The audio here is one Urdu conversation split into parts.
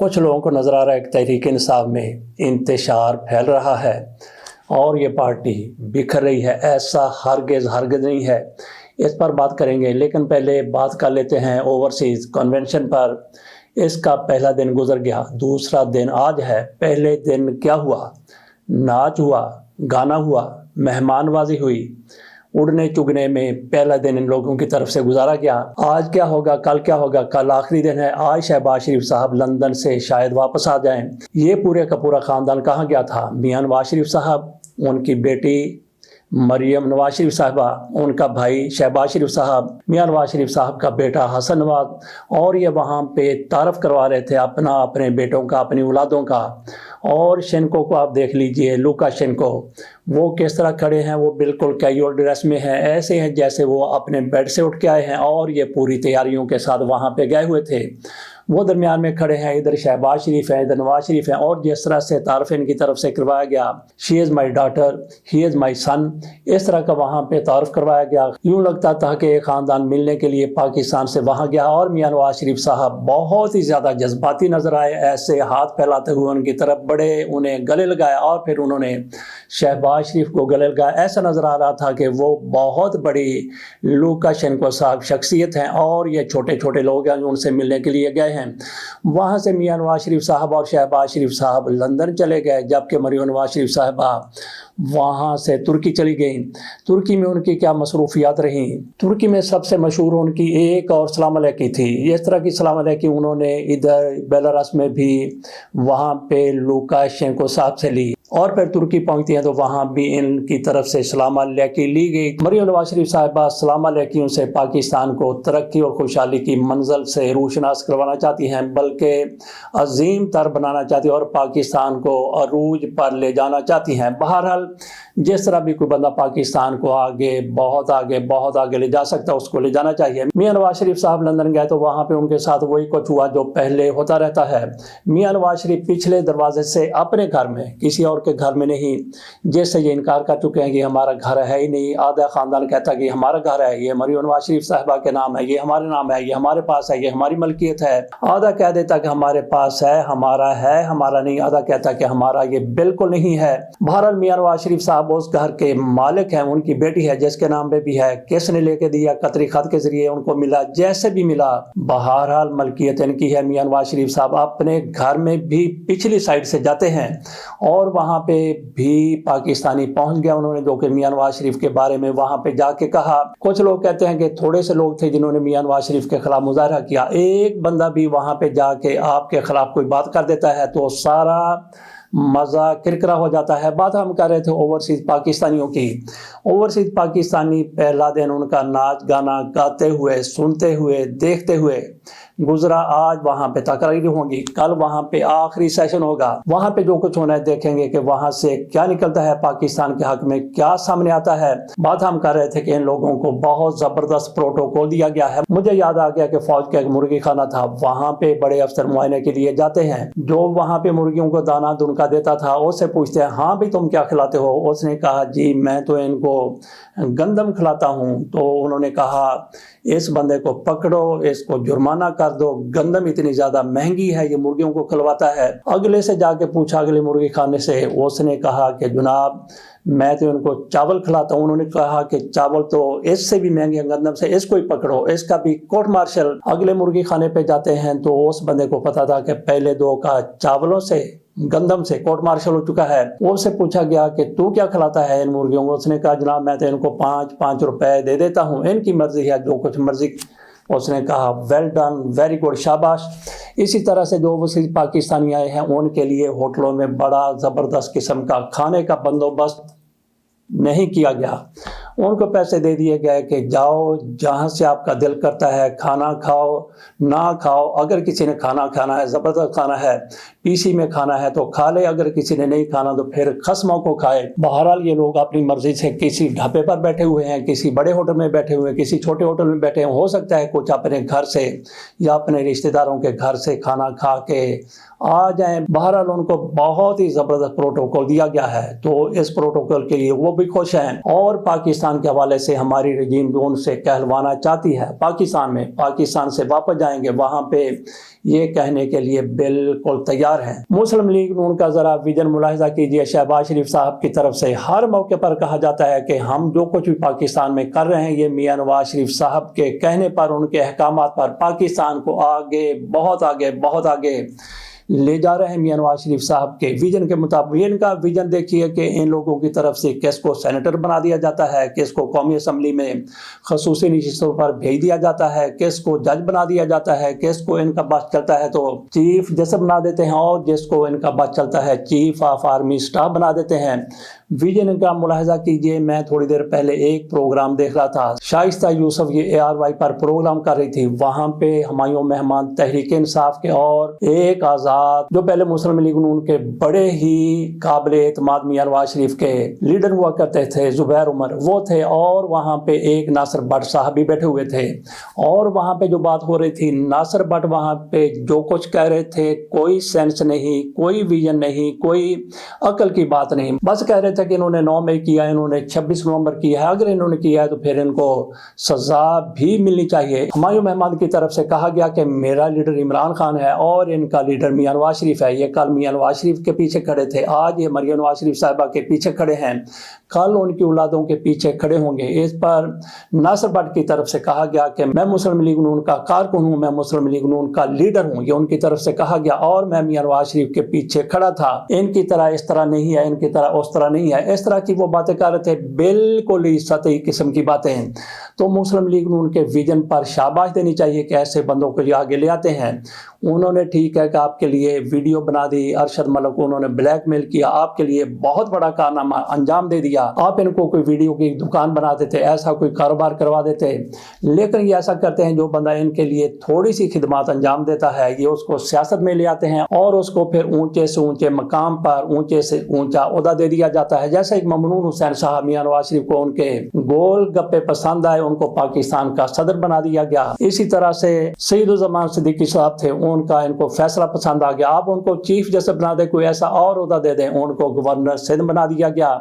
کچھ لوگوں کو نظر آ رہا ہے کہ تحریک انصاف میں انتشار پھیل رہا ہے اور یہ پارٹی بکھر رہی ہے. ایسا ہرگز نہیں ہے. اس پر بات کریں گے، لیکن پہلے بات کر لیتے ہیں اوورسیز کنونشن پر. اس کا پہلا دن گزر گیا، دوسرا دن آج ہے. پہلے دن کیا ہوا؟ ناچ ہوا، گانا ہوا، مہمان بازی ہوئی، اڑنے چگنے میں پہلا دن ان لوگوں کی طرف سے گزارا گیا. آج کیا ہوگا، کل کیا ہوگا؟ کل آخری دن ہے. آج شہباز شریف صاحب لندن سے شاید واپس آ جائیں. یہ پورے کا پورا خاندان کہاں گیا تھا؟ میاں نواز شریف صاحب، ان کی بیٹی مریم نواز شریف صاحبہ، ان کا بھائی شہباز شریف صاحب، میاں نواز شریف صاحب کا بیٹا حسن نواز، اور یہ وہاں پہ تعارف کروا رہے تھے اپنے بیٹوں کا، اپنی اولادوں کا. اور شینکو کو آپ دیکھ لیجئے، لوکا شینکو، وہ کس طرح کھڑے ہیں. وہ بالکل کیجول ڈریس میں ہیں، ایسے ہیں جیسے وہ اپنے بیڈ سے اٹھ کے آئے ہیں اور یہ پوری تیاریوں کے ساتھ وہاں پہ گئے ہوئے تھے. وہ درمیان میں کھڑے ہیں، ادھر شہباز شریف ہیں، ادھر نواز شریف ہیں، اور جس طرح سے تعارف ان کی طرف سے کروایا گیا، شی از مائی ڈاٹر، ہی از مائی سن، اس طرح کا وہاں پہ تعارف کروایا گیا. یوں لگتا تھا کہ ایک خاندان ملنے کے لیے پاکستان سے وہاں گیا. اور میاں نواز شریف صاحب بہت ہی زیادہ جذباتی نظر آئے، ایسے ہاتھ پھیلاتے ہوئے ان کی طرف بڑے، انہیں گلے لگایا اور پھر انہوں نے شہباز شریف کو گلے لگایا. ایسا نظر آ رہا تھا کہ وہ بہت بڑی لوکا شینکو صاحب شخصیت ہیں اور یہ چھوٹے چھوٹے لوگ ہیں جو ان سے ملنے کے لیے گئے ہیں. وہاں سے میاں نواز شریف صاحب اور شہباز شریف صاحب لندن چلے گئے، جبکہ مریم نواز شریف صاحبہ وہاں سے ترکی چلی گئیں. ترکی میں ان کی کیا مصروفیات رہیں؟ ترکی میں سب سے مشہور ان کی ایک اور سلام علیکی تھی. اس طرح کی سلام علیکی انہوں نے ادھر بیلاروس میں بھی وہاں پہ لوکا شینکو صاحب سے لی، اور پھر ترکی پہنچتی ہیں تو وہاں بھی ان کی طرف سے سلام علیکی لی گئی. مریم نواز شریف صاحبہ سلام علیکیوں سے پاکستان کو ترقی اور خوشحالی کی منزل سے روشناس کروانا چاہتی ہیں، بلکہ عظیم تر بنانا چاہتی ہیں اور پاکستان کو عروج پر لے جانا چاہتی ہیں. بہرحال جس طرح بھی کوئی بندہ پاکستان کو بہت آگے لے جا سکتا ہے، اس کو لے جانا چاہیے. میاں نواز شریف صاحب لندن گئے تو وہاں پہ ان کے ساتھ وہی کچھ ہوا جو پہلے ہوتا رہتا ہے. میاں نواز شریف پچھلے دروازے سے اپنے گھر میں، کسی اور کے گھر میں نہیں، جس سے یہ انکار کر چکے ہیں کہ ہمارا گھر ہے ہی نہیں. آدھا خاندان کہتا ہے کہ ہمارا گھر ہے، یہ مریم نواز شریف صاحبہ کے نام ہے، یہ ہمارے نام ہے، یہ ہمارے پاس ہے، یہ ہماری ملکیت ہے. آدھا کہہ دیتا کہ ہمارے پاس ہے، ہمارا نہیں. آدھا کہتا کہ ہمارا یہ بالکل نہیں ہے. بہرحال میاں نواز شریف صاحب اس گھر کے مالک ہیں. ان کی بیٹی ہے جس کے نام پہ بھی ہے، کس نے لے کے دیا؟ قطری خط کے ذریعے ان کو ملا، جیسے بھی ملا. بہرحال ملکیت ان کی ہے. میاں نواز شریف صاحب اپنے گھر میں بھی پچھلی سائڈ سے جاتے ہیں اور وہاں پہ بھی پاکستانی پہنچ گیا انہوں نے، جو کہ میاں نواز شریف کے بارے میں وہاں پہ جا کے کہا. کچھ لوگ کہتے ہیں کہ تھوڑے سے لوگ تھے جنہوں نے میاں نواز شریف کے خلاف مظاہرہ کیا. ایک بندہ بھی وہاں پہ جا کے آپ کے خلاف کوئی بات کر دیتا ہے تو سارا مزہ کرکرا ہو جاتا ہے. بات ہم کر رہے تھے اوورسیز پاکستانیوں کی. اوورسیز پاکستانی پہلا دن ان کا ناچ گانا گاتے ہوئے، سنتے ہوئے، دیکھتے ہوئے گزرا. آج وہاں پہ تقریر ہوں گی، کل وہاں پہ آخری سیشن ہوگا. وہاں پہ جو کچھ ہونا ہے دیکھیں گے کہ وہاں سے کیا نکلتا ہے، پاکستان کے حق میں کیا سامنے آتا ہے. بات ہم کر رہے تھے کہ ان لوگوں کو بہت زبردست پروٹوکول دیا گیا ہے. مجھے یاد آ گیا کہ فوج کا ایک مرغی خانہ تھا، وہاں پہ بڑے افسر معائنے کے لیے جاتے ہیں. جو وہاں پہ مرغیوں کو دانا دن کا دیتا تھا، اس سے پوچھتے ہیں ہاں بھی تم کیا کھلاتے ہو؟ اس نے کہا جی میں تو ان کو گندم کھلاتا ہوں. تو انہوں نے کہا اس بندے کو پکڑو، اس کو جرمانہ کر دو، گندم اتنی زیادہ مہنگی ہے، یہ مرغیوں کو کھلواتا ہے. اگلے سے جا کے پوچھا، اگلے مرغی خانے سے، اس نے کہا کہ جناب میں تو ان کو چاول کھلاتا ہوں. انہوں نے کہا کہ چاول تو اس سے بھی مہنگے ہیں گندم سے، اس کو ہی پکڑو، اس کا بھی کورٹ مارشل. اگلے مرغی خانے پہ جاتے ہیں تو اس بندے کو پتا تھا کہ پہلے دو کا چاولوں سے، گندم سے کورٹ مارشل ہو چکا ہے. اس سے پوچھا گیا کہ تو کیا کھلاتا ہے ان مرغیوں کو؟ اس نے کہا جناب میں تو ان کو 5 روپے دے دیتا ہوں، ان کی مرضی ہے، جو کچھ مرضی. اس نے کہا ویل ڈن، ویری گڈ، شاباش. اسی طرح سے جو وسیع پاکستانی آئے ہیں ان کے لیے ہوٹلوں میں بڑا زبردست قسم کا کھانے کا بندوبست نہیں کیا گیا. ان کو پیسے دے دیے گئے کہ جاؤ جہاں سے آپ کا دل کرتا ہے کھانا کھاؤ، نہ کھاؤ. اگر کسی نے کھانا کھانا ہے، زبردست کھانا ہے، پی سی میں کھانا ہے تو کھا لے، اگر کسی نے نہیں کھانا تو پھر خصموں کو کھائے. بہرحال یہ لوگ اپنی مرضی سے کسی ڈھابے پر بیٹھے ہوئے ہیں، کسی بڑے ہوٹل میں بیٹھے ہوئے ہیں، کسی چھوٹے ہوٹل میں بیٹھے ہیں. ہو سکتا ہے کچھ اپنے گھر سے یا اپنے رشتہ داروں کے گھر سے کھانا کھا کے آ جائیں. بہرحال ان کو بہت ہی زبردست پروٹوکول دیا گیا ہے، تو اس پروٹوکول کے لیے وہ بھی خوش ہیں. اور پاکستان پاکستان کے حوالے سے ہماری رجیم جو ان سے کہلوانا چاہتی ہے پاکستان سے واپس جائیں گے، وہاں پہ یہ کہنے کے لیے بالکل تیار ہیں۔ مسلم لیگ نون کا ذرا ویژن ملاحظہ کیجئے۔ شہباز شریف صاحب کی طرف سے ہر موقع پر کہا جاتا ہے کہ ہم جو کچھ بھی پاکستان میں کر رہے ہیں یہ میاں نواز شریف صاحب کے کہنے پر، ان کے احکامات پر پاکستان کو آگے بہت آگے لے جا رہے ہیں۔ میاں نواز شریف صاحب کے ویژن کے مطابق، ان کا ویژن دیکھیے کہ ان لوگوں کی طرف سے کس کو سینیٹر بنا دیا جاتا ہے، کس کو قومی اسمبلی میں خصوصی نشستوں پر بھیج دیا جاتا ہے، کس کو جج بنا دیا جاتا ہے، کس کو ان کا بس چلتا ہے تو چیف جسٹس بنا دیتے ہیں، اور جس کو ان کا بس چلتا ہے چیف آف آرمی اسٹاف بنا دیتے ہیں۔ ویژن کا ملاحظہ کیجئے۔ میں تھوڑی دیر پہلے ایک پروگرام دیکھ رہا تھا، شائستہ یوسف یہ ARY پر پروگرام کر رہی تھی، وہاں پہ ہمایوں مہمان تحریک انصاف کے اور ایک آزاد جو پہلے مسلم لیگ نون کے بڑے ہی قابل اعتماد میاں نواز شریف کے لیڈر ہوا کرتے تھے، زبیر عمر، وہ تھے، اور وہاں پہ ایک ناصر بٹ صاحب بھی بیٹھے ہوئے تھے، اور وہاں پہ جو بات ہو رہی تھی ناصر بٹ وہاں پہ جو کچھ کہہ رہے تھے کوئی سینس نہیں، کوئی ویژن نہیں، کوئی عقل کی بات نہیں، بس کہہ رہے تھے کہ انہوں نے 9 مئی کیا ہے، انہوں نے 26 نومبر کیا ہے، اگر انہوں نے کیا ہے تو پھر ان کو سزا بھی ملنی چاہیے۔ ہمایوں مہمان کی طرف سے کہا گیا کہ میرا لیڈر عمران خان ہے اور ان کا لیڈر میاں نواز شریف ہے، یہ کل میاں نواز شریف کے پیچھے کھڑے تھے، آج یہ مریم نواز شریف صاحبہ کے پیچھے کھڑے ہیں، کل ان کی اولادوں کے پیچھے کھڑے ہوں گے۔ اس پر ناصر بٹ کی طرف سے کہا گیا کہ میں مسلم لیگ نون کا کارکن ہوں، میں مسلم لیگ نون کا لیڈر ہوں، یہ ان کی طرف سے کہا گیا، اور میں میاں نواز شریف کے پیچھے کھڑا تھا، ان کی طرح اس طرح نہیں ہے، ان کی طرح اس طرح نہیں ہے، اس طرح کی وہ باتیں کر رہے تھے، بالکل ہی سطحی قسم کی باتیں ہیں۔ تو مسلم لیگ نون کے ویژن پر شاباش دینی چاہیے کہ ایسے بندوں کو یہ آگے لے آتے ہیں۔ انہوں نے ٹھیک ہے کہ آپ کے لیے ویڈیو بنا دی، ارشد ملک کو انہوں نے بلیک میل کیا، آپ کے لیے بہت بڑا کارنامہ انجام دے دیا، آپ ان کو کوئی ویڈیو کی دکان بنا دیتے، ایسا کوئی کاروبار کروا دیتے، لیکن یہ ایسا کرتے ہیں جو بندہ ان کے لیے تھوڑی سی خدمات انجام دیتا ہے یہ اس کو سیاست میں لے آتے ہیں اور اس کو پھر اونچے سے اونچے مقام پر اونچے سے اونچا عہدہ دے دیا جاتا ہے۔ جیسے ایک ممنون حسین صاحب، میاں نواز شریف کو ان کے گول گپے پسند آئے، ان کو پاکستان کا صدر بنا دیا گیا۔ اسی طرح سے سید الزمان صدیقی صاحب تھے، ان کا ان کو فیصلہ پسند آ گیا، آپ ان کو چیف جسٹس بنا دیں، کوئی ایسا اور عہدہ دے دیں، ان کو گورنر سندھ بنا دیا گیا۔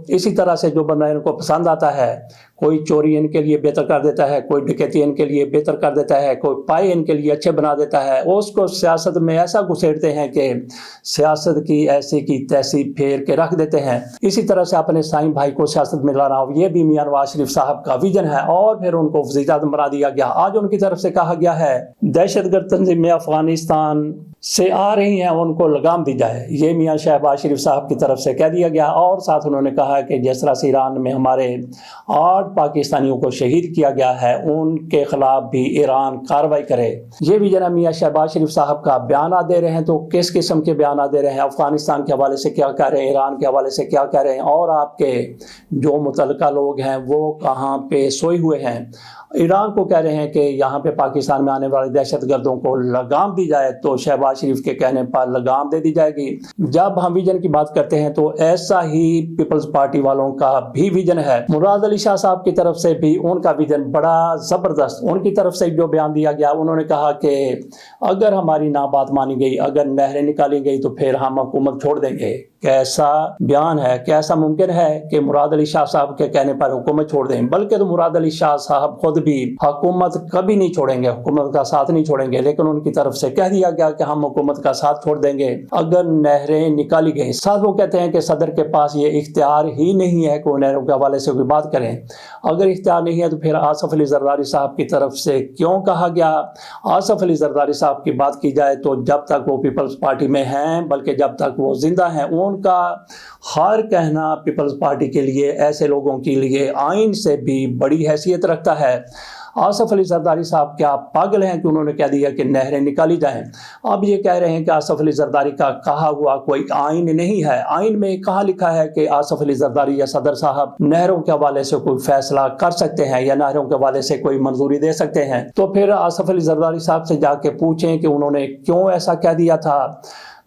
اسی طرح سے جو بندہ ان کو پسند آتا ہے، کوئی چوری ان کے لیے بہتر کر دیتا ہے، کوئی ڈکیتی ان کے لیے بہتر کر دیتا ہے، کوئی پائے ان کے لیے اچھے بنا دیتا ہے، اس کو سیاست میں ایسا گھسیڑتے ہیں کہ سیاست کی ایسی کی تیسی پھیر کے رکھ دیتے ہیں۔ اسی طرح سے اپنے سائیں بھائی کو سیاست میں لانا، یہ بھی میاں نواز شریف صاحب کا ویژن ہے، اور پھر ان کو وزیر اعظم بنا دیا گیا۔ آج ان کی طرف سے کہا گیا ہے دہشت گرد تنظیمیں افغانستان سے آ رہی ہیں، ان کو لگام دی جائے، یہ میاں شہباز شریف صاحب کی طرف سے کہہ دیا گیا، اور ساتھ انہوں نے کہا کہ جس طرح سے ایران میں ہمارے 8 پاکستانیوں کو شہید کیا گیا ہے ان کے خلاف بھی ایران کارروائی کرے۔ یہ بھی جناب میاں شہباز شریف صاحب کا بیانات دے رہے ہیں، تو کس قسم کے بیانات دے رہے ہیں، افغانستان کے حوالے سے کیا کہہ رہے ہیں، ایران کے حوالے سے کیا کہہ رہے ہیں، اور آپ کے جو متعلقہ لوگ ہیں وہ کہاں پہ سوئے ہوئے ہیں۔ ایران کو کہہ رہے ہیں کہ یہاں پہ پاکستان میں آنے والے دہشت گردوں کو لگام دی جائے، تو شہباز شریف کے کہنے پر لگام دے دی جائے گی۔ جب ہم ویژن کی بات کرتے ہیں تو ایسا ہی پیپلز پارٹی والوں کا بھی ویژن ہے۔ مراد علی شاہ صاحب کی طرف سے بھی ان کا ویژن بڑا زبردست، ان کی طرف سے جو بیان دیا گیا، انہوں نے کہا کہ اگر ہماری نہ بات مانی گئی، اگر نہریں نکالی گئی تو پھر ہم حکومت چھوڑ دیں گے۔ کیسا بیان ہے، کیسا ممکن ہے کہ مراد علی شاہ صاحب کے کہنے پر حکومت چھوڑ دیں، بلکہ تو مراد علی شاہ صاحب خود بھی حکومت کبھی نہیں چھوڑیں گے، حکومت کا ساتھ نہیں چھوڑیں گے، لیکن ان کی طرف سے کہہ دیا گیا کہ ہم حکومت کا ساتھ چھوڑ دیں گے اگر نہریں نکالی گئی۔ ساتھ وہ کہتے ہیں کہ صدر کے پاس یہ اختیار ہی نہیں ہے کہ وہ نہروں کے حوالے سے کوئی بات کریں، اگر اختیار نہیں ہے تو پھر آصف علی زرداری صاحب کی طرف سے کیوں کہا گیا؟ آصف علی زرداری صاحب کی بات کی جائے تو جب تک وہ پیپلز پارٹی میں ہیں، بلکہ جب تک وہ زندہ ہیں، ان کا ہر کہنا پیپلز پارٹی کے لیے، ایسے لوگوں کے لیے آئین سے بھی بڑی حیثیت رکھتا ہے۔ آصف علی زرداری صاحب کیا پاگل ہیں کہ انہوں نے کہہ دیا کہ نہریں نکالی جائیں؟ اب یہ کہہ رہے ہیں کہ آصف علی زرداری کا کہا ہوا کوئی آئین نہیں ہے، آئین میں کہاں لکھا ہے کہ آصف علی زرداری یا صدر صاحب نہروں کے حوالے سے کوئی فیصلہ کر سکتے ہیں یا نہروں کے حوالے سے کوئی منظوری دے سکتے ہیں؟ تو پھر آصف علی زرداری صاحب سے جا کے پوچھیں کہ انہوں نے کیوں ایسا کہہ دیا تھا۔